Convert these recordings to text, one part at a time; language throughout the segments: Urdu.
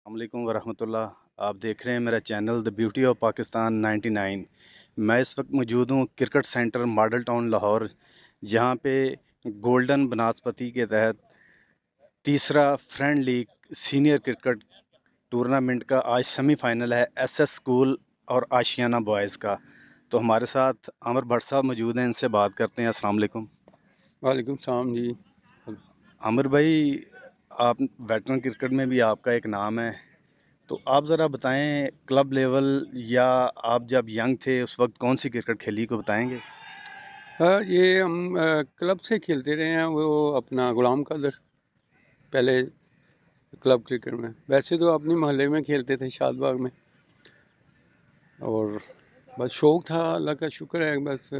السلام علیکم ورحمۃ اللہ۔ آپ دیکھ رہے ہیں میرا channel the beauty of Pakistan 99۔ میں اس وقت موجود ہوں cricket centre model town Lahore, جہاں پہ گولڈن بناسپتی کے تحت تیسرا friend league senior cricket tournament کا آج سیمی فائنل ہے ایس ایس اسکول اور آشیانہ بوائز کا۔ تو ہمارے ساتھ عامر بھٹ صاحب موجود ہیں، ان سے بات کرتے ہیں۔ السلام علیکم۔ وعلیکم السلام جی۔ عامر بھائی، آپ ویٹرن کرکٹ میں بھی آپ کا ایک نام ہے، تو آپ ذرا بتائیں کلب لیول یا آپ جب ینگ تھے اس وقت کون سی کرکٹ کھیلی کو بتائیں گے؟ یہ ہم کلب سے کھیلتے رہے ہیں، وہ اپنا غلام قادر پہلے کلب کرکٹ میں، ویسے تو اپنی محلے میں کھیلتے تھے شاد باغ میں، اور بس شوق تھا، اللہ کا شکر ہے، بس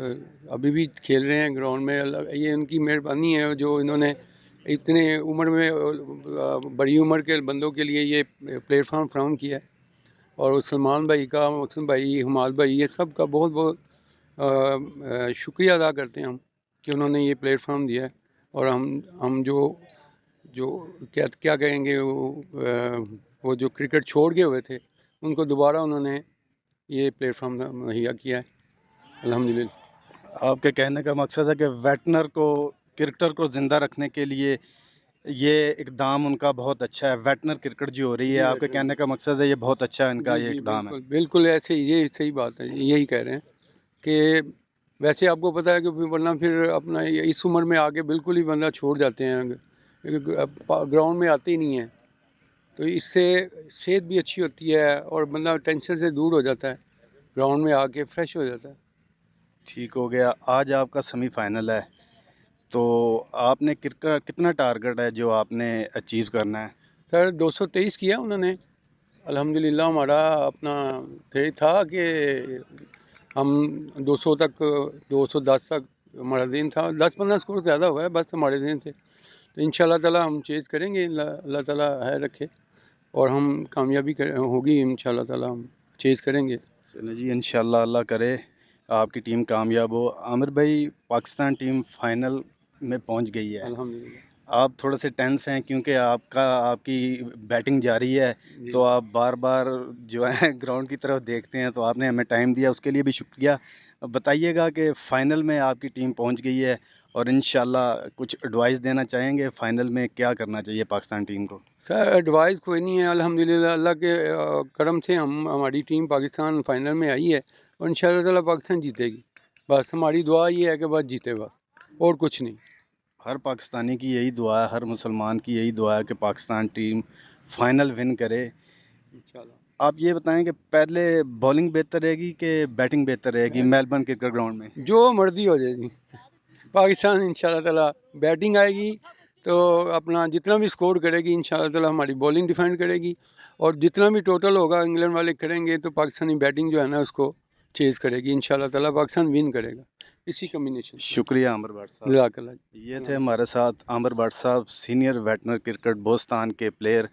ابھی بھی کھیل رہے ہیں گراؤنڈ میں۔ یہ ان کی مہربانی ہے جو انہوں نے اتنے عمر میں بڑی عمر کے بندوں کے لیے یہ پلیٹ فارم فراہم کیا ہے، اور سلمان بھائی کا، محسن بھائی، حماد بھائی، یہ سب کا بہت بہت شکریہ ادا کرتے ہیں ہم کہ انہوں نے یہ پلیٹ فارم دیا ہے، اور ہم جو کیا کہیں گے، وہ جو کرکٹ چھوڑ گئے ہوئے تھے ان کو دوبارہ انہوں نے یہ پلیٹ فارم مہیا کیا ہے، الحمدللہ۔ آپ کے کہنے کا مقصد ہے کہ ویٹنر کو، کرکٹر کو زندہ رکھنے کے لیے یہ اقدام ان کا بہت اچھا ہے۔ ویٹنر کرکٹ جو ہو رہی ہے، آپ کے کہنے کا مقصد ہے یہ بہت اچھا ان کا یہ جی اقدام ہے۔ بالکل بالکل ایسے ہی، یہ صحیح بات ہے، یہی کہہ رہے ہیں کہ ویسے آپ کو پتہ ہے کہ ورنہ پھر اپنا اس عمر میں آگے بالکل ہی بندہ چھوڑ جاتے ہیں، گراؤنڈ میں آتے ہی نہیں ہیں، تو اس سے صحت بھی اچھی ہوتی ہے اور بندہ ٹینشن سے دور ہو جاتا ہے، گراؤنڈ میں آ کے فریش ہو جاتا ہے۔ ٹھیک ہو گیا۔ آج آپ کا سیمی فائنل ہے، تو آپ نے کرکٹ کتنا ٹارگٹ ہے جو آپ نے اچیو کرنا ہے؟ سر 223 کیا انہوں نے، الحمدللہ۔ ہمارا اپنا تھا کہ ہم 200 تک، 210 تک ہمارا ذہن تھا، 10-15 اسکور زیادہ ہوا ہے بس ہمارے ذہن سے، تو ان شاء اللہ تعالیٰ ہم چیز کریں گے، اللہ تعالیٰ ہے رکھے، اور ہم کامیابی ہوگی ان شاء اللہ تعالیٰ، ہم چیز کریں گے۔ چلیں جی، انشاءاللہ اللہ کرے آپ کی ٹیم کامیاب ہو۔ عامر بھائی، پاکستان ٹیم فائنل میں پہنچ گئی ہے، الحمدللہ آپ تھوڑے سے ٹینس ہیں کیونکہ آپ کی بیٹنگ جاری ہے، تو آپ بار بار جو ہے گراؤنڈ کی طرف دیکھتے ہیں، تو آپ نے ہمیں ٹائم دیا، اس کے لیے بھی شکریہ۔ بتائیے گا کہ فائنل میں آپ کی ٹیم پہنچ گئی ہے، اور انشاءاللہ کچھ ایڈوائس دینا چاہیں گے فائنل میں کیا کرنا چاہیے پاکستان ٹیم کو؟ سر ایڈوائز کوئی نہیں ہے، الحمدللہ اللہ کے کرم سے ہماری ٹیم پاکستان فائنل میں آئی ہے، اور ان شاء اللہ تعالیٰ پاکستان جیتے گی، بس ہماری دعا یہ ہے کہ بس جیتے، بس اور کچھ نہیں۔ ہر پاکستانی کی یہی دعا ہے، ہر مسلمان کی یہی دعا ہے کہ پاکستان ٹیم فائنل ون کرے۔ انشاءاللہ آپ یہ بتائیں کہ پہلے بولنگ بہتر رہے گی کہ بیٹنگ بہتر رہے گی میلبرن کرکٹ گراؤنڈ میں؟ جو مرضی ہو جائے گی، پاکستان ان شاء اللہ تعالیٰ بیٹنگ آئے گی تو اپنا جتنا بھی سکور کرے گی ان شاء اللہ تعالیٰ ہماری بولنگ ڈیفینڈ کرے گی، اور جتنا بھی ٹوٹل ہوگا انگلینڈ والے کریں گے تو پاکستانی بیٹنگ جو ہے نا اس کو چیز کرے گی، ان شاء اللہ تعالیٰ پاکستان ون کرے گا اسی کمبینیشن سے۔ شکریہ عامر بھٹ صاحب۔ جزاک اللہ۔ یہ تھے ہمارے ساتھ عامر بھٹ صاحب، سینئر ویٹنر کرکٹ بوستان کے پلیئر۔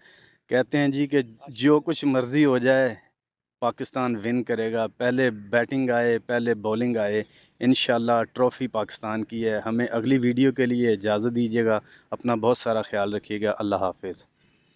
کہتے ہیں جی کہ جو کچھ مرضی ہو جائے پاکستان ون کرے گا، پہلے بیٹنگ آئے پہلے بولنگ آئے، انشاءاللہ ٹرافی پاکستان کی ہے۔ ہمیں اگلی ویڈیو کے لیے اجازت دیجیے گا، اپنا بہت سارا خیال رکھیے گا، اللہ حافظ۔